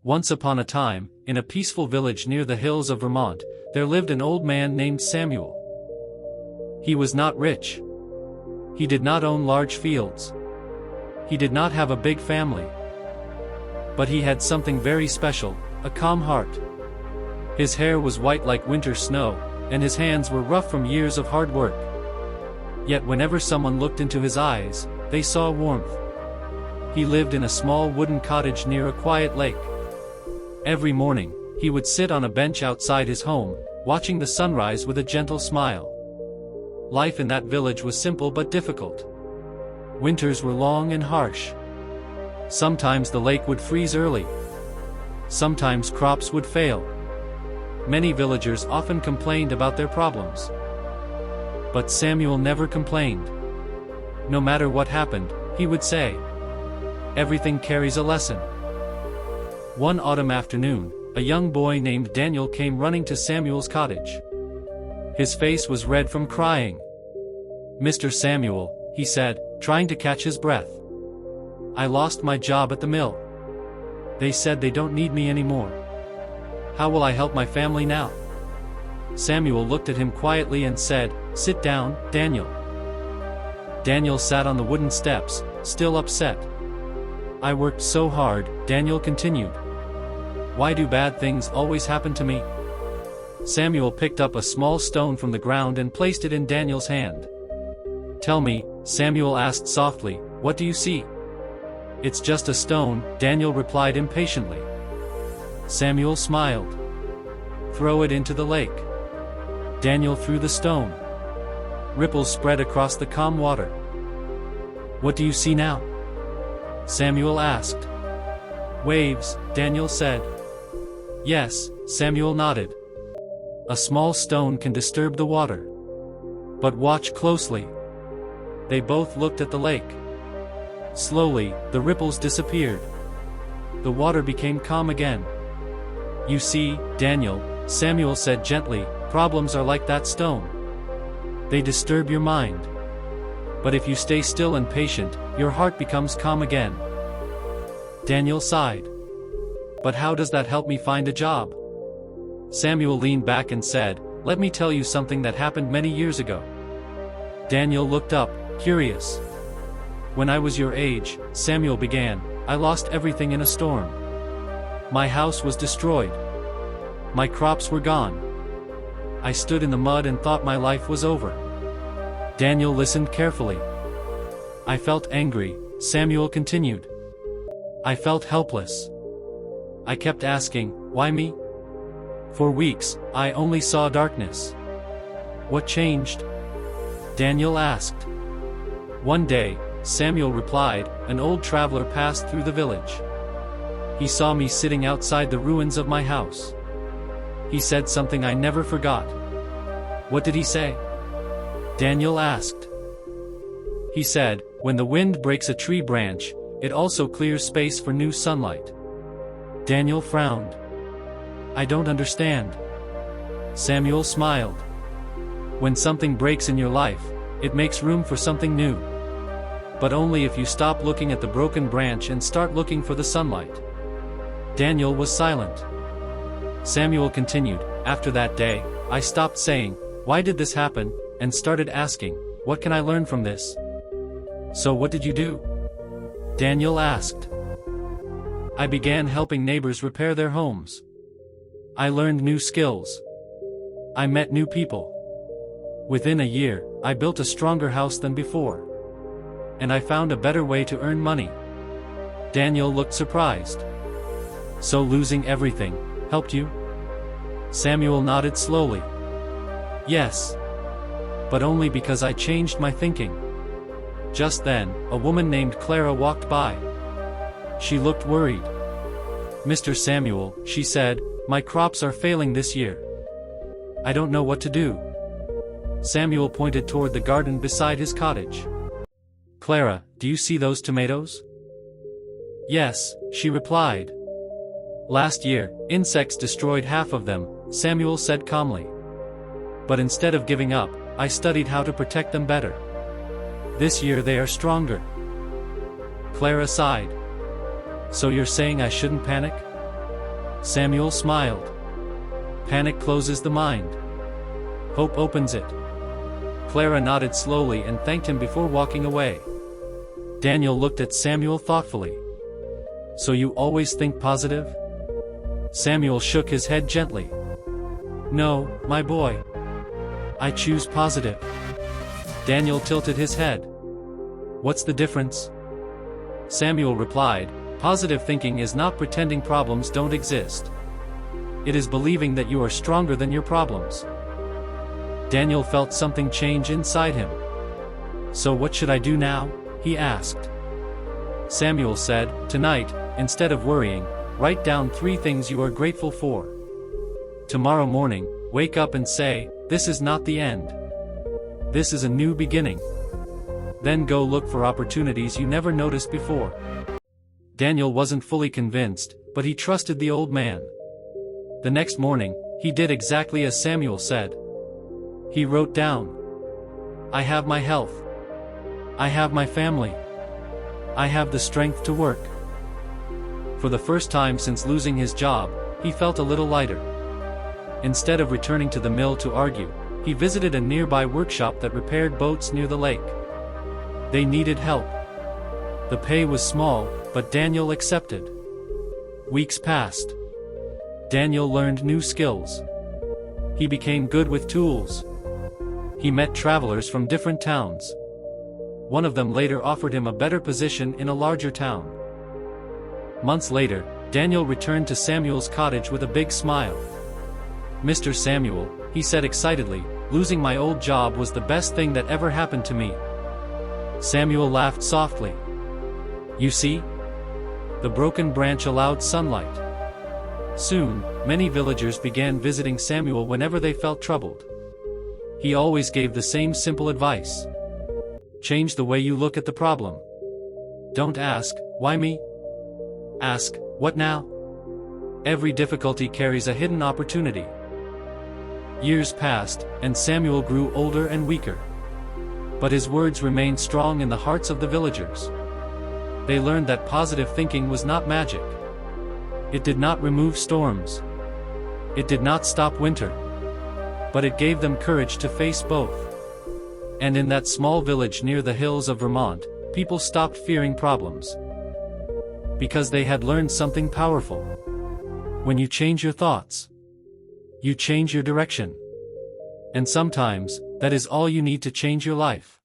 Once upon a time, in a peaceful village near the hills of Vermont, there lived an old man named Samuel. He was not rich. He did not own large fields. He did not have a big family. But he had something very special, a calm heart. His hair was white like winter snow, and his hands were rough from years of hard work. Yet whenever someone looked into his eyes, they saw warmth. He lived in a small wooden cottage near a quiet lake. Every morning, he would sit on a bench outside his home, watching the sunrise with a gentle smile. Life in that village was simple but difficult. Winters were long and harsh. Sometimes the lake would freeze early. Sometimes crops would fail. Many villagers often complained about their problems. But Samuel never complained. No matter what happened, he would say, "Everything carries a lesson." One autumn afternoon, a young boy named Daniel came running to Samuel's cottage. His face was red from crying. "Mr. Samuel," he said, trying to catch his breath, "I lost my job at the mill. They said they don't need me anymore. How will I help my family now?" Samuel looked at him quietly and said, "Sit down, Daniel." Daniel sat on the wooden steps, still upset. "I worked so hard," Daniel continued. "Why do bad things always happen to me?" Samuel picked up a small stone from the ground and placed it in Daniel's hand. "Tell me," Samuel asked softly, "what do you see?" "It's just a stone," Daniel replied impatiently. Samuel smiled. "Throw it into the lake." Daniel threw the stone. Ripples spread across the calm water. "What do you see now?" Samuel asked. "Waves," Daniel said. "Yes," Samuel nodded. "A small stone can disturb the water. But watch closely." They both looked at the lake. Slowly, the ripples disappeared. The water became calm again. "You see, Daniel," Samuel said gently, "problems are like that stone. They disturb your mind. But if you stay still and patient, your heart becomes calm again." Daniel sighed. "But how does that help me find a job?" Samuel leaned back and said, "Let me tell you something that happened many years ago." Daniel looked up, curious. "When I was your age," Samuel began, "I lost everything in a storm. My house was destroyed. My crops were gone. I stood in the mud and thought my life was over." Daniel listened carefully. "I felt angry," Samuel continued. "I felt helpless. I kept asking, why me? For weeks, I only saw darkness." "What changed?" Daniel asked. "One day," Samuel replied, "an old traveler passed through the village. He saw me sitting outside the ruins of my house. He said something I never forgot." "What did he say?" Daniel asked. "He said, when the wind breaks a tree branch, it also clears space for new sunlight." Daniel frowned. "I don't understand." Samuel smiled. "When something breaks in your life, it makes room for something new. But only if you stop looking at the broken branch and start looking for the sunlight." Daniel was silent. Samuel continued, "After that day, I stopped saying, 'Why did this happen?' and started asking, 'What can I learn from this?'" "So what did you do?" Daniel asked. "I began helping neighbors repair their homes. I learned new skills. I met new people. Within a year, I built a stronger house than before. And I found a better way to earn money." Daniel looked surprised. "So losing everything helped you?" Samuel nodded slowly. "Yes. But only because I changed my thinking." Just then, a woman named Clara walked by. She looked worried. "Mr. Samuel," she said, "my crops are failing this year. I don't know what to do." Samuel pointed toward the garden beside his cottage. "Clara, do you see those tomatoes?" "Yes," she replied. "Last year, insects destroyed half of them," Samuel said calmly. "But instead of giving up, I studied how to protect them better. This year they are stronger." Clara sighed. "So you're saying I shouldn't panic?" Samuel smiled. Panic closes the mind. Hope opens it. Clara nodded slowly and thanked him before walking away. Daniel looked at Samuel thoughtfully. So you always think positive? Samuel shook his head gently. No, my boy. I choose positive. Daniel tilted his head. What's the difference? Samuel replied, positive thinking is not pretending problems don't exist. It is believing that you are stronger than your problems. Daniel felt something change inside him. So what should I do now? He asked. Samuel said, tonight, instead of worrying, write down 3 things you are grateful for. Tomorrow morning, wake up and say, this is not the end. This is a new beginning. Then go look for opportunities you never noticed before. Daniel wasn't fully convinced, but he trusted the old man. The next morning, he did exactly as Samuel said. He wrote down, I have my health. I have my family. I have the strength to work. For the first time since losing his job, he felt a little lighter. Instead of returning to the mill to argue, he visited a nearby workshop that repaired boats near the lake. They needed help. The pay was small, but Daniel accepted. Weeks passed. Daniel learned new skills. He became good with tools. He met travelers from different towns. One of them later offered him a better position in a larger town. Months later, Daniel returned to Samuel's cottage with a big smile. Mr. Samuel, he said excitedly, losing my old job was the best thing that ever happened to me. Samuel laughed softly. You see? The broken branch allowed sunlight. Soon, many villagers began visiting Samuel whenever they felt troubled. He always gave the same simple advice. Change the way you look at the problem. Don't ask, why me? Ask, what now? Every difficulty carries a hidden opportunity. Years passed, and Samuel grew older and weaker. But his words remained strong in the hearts of the villagers. They learned that positive thinking was not magic. It did not remove storms. It did not stop winter. But it gave them courage to face both. And in that small village near the hills of Vermont, people stopped fearing problems. Because they had learned something powerful. When you change your thoughts, you change your direction. And sometimes, that is all you need to change your life.